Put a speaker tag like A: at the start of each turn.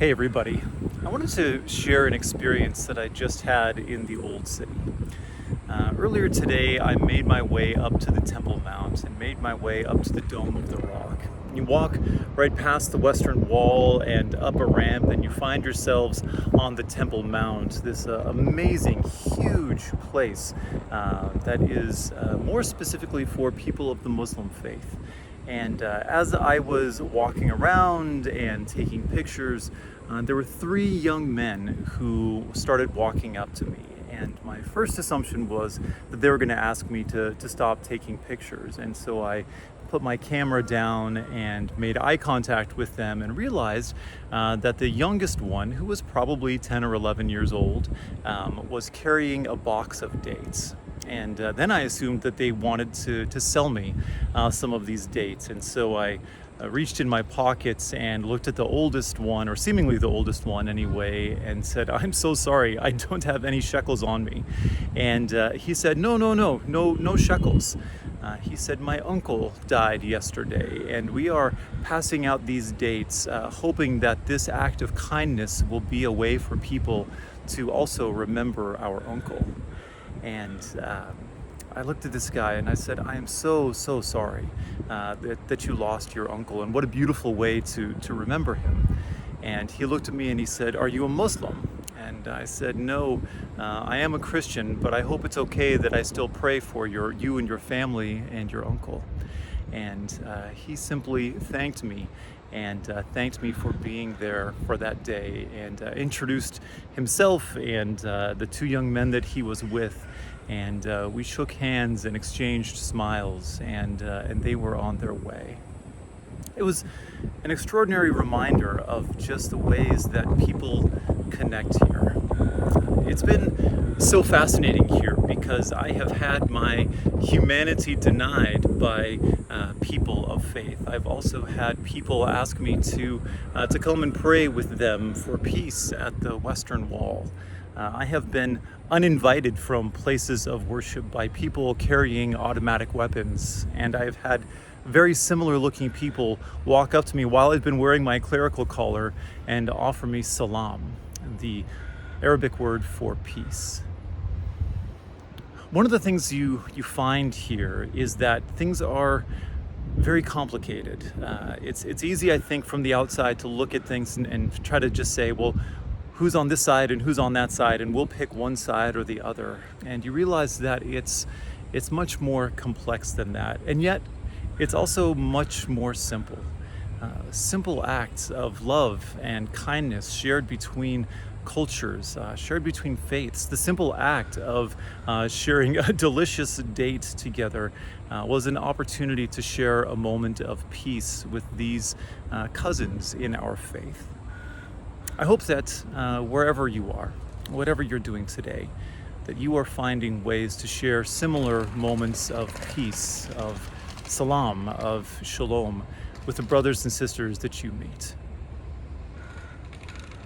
A: Hey everybody, I wanted to share an experience that I just had in the Old City. Earlier today, I made my way up to the Temple Mount and made my way up to the Dome of the Rock. You walk right past the Western Wall and up a ramp, and you find yourselves on the Temple Mount, this amazing, huge place that is more specifically for people of the Muslim faith. And as I was walking around and taking pictures, there were three young men who started walking up to me. And my first assumption was that they were going to ask me to stop taking pictures. And so I put my camera down and made eye contact with them and realized that the youngest one, who was probably 10 or 11 years old, was carrying a box of dates. And then I assumed that they wanted to sell me some of these dates. And so I reached in my pockets and looked at the oldest one, or seemingly the oldest one anyway, and said, "I'm so sorry, I don't have any shekels on me." And he said, no shekels. He said, "My uncle died yesterday, and we are passing out these dates, hoping that this act of kindness will be a way for people to also remember our uncle." And I looked at this guy and I said, "I am so sorry that you lost your uncle, and what a beautiful way to remember him." And he looked at me and he said, "Are you a Muslim?" And I said, "No, I am a Christian, but I hope it's okay that I still pray for you and your family and your uncle." And he simply thanked me and thanked me for being there for that day, and introduced himself and the two young men that he was with. And we shook hands and exchanged smiles, and they were on their way. It was an extraordinary reminder of just the ways that people connect here. It's been so fascinating here because I have had my humanity denied by people of faith. I've also had people ask me to come and pray with them for peace at the Western Wall. I have been uninvited from places of worship by people carrying automatic weapons, and I've had very similar looking people walk up to me while I've been wearing my clerical collar and offer me salam, the Arabic word for peace. One of the things you find here is that things are very complicated. It's easy, I think, from the outside to look at things and try to just say, well, who's on this side and who's on that side, and we'll pick one side or the other. And you realize that it's much more complex than that. And yet, it's also much more simple. Simple acts of love and kindness shared between cultures, shared between faiths. The simple act of sharing a delicious date together was an opportunity to share a moment of peace with these cousins in our faith. I hope that wherever you are, whatever you're doing today, that you are finding ways to share similar moments of peace, of salam, of shalom with the brothers and sisters that you meet.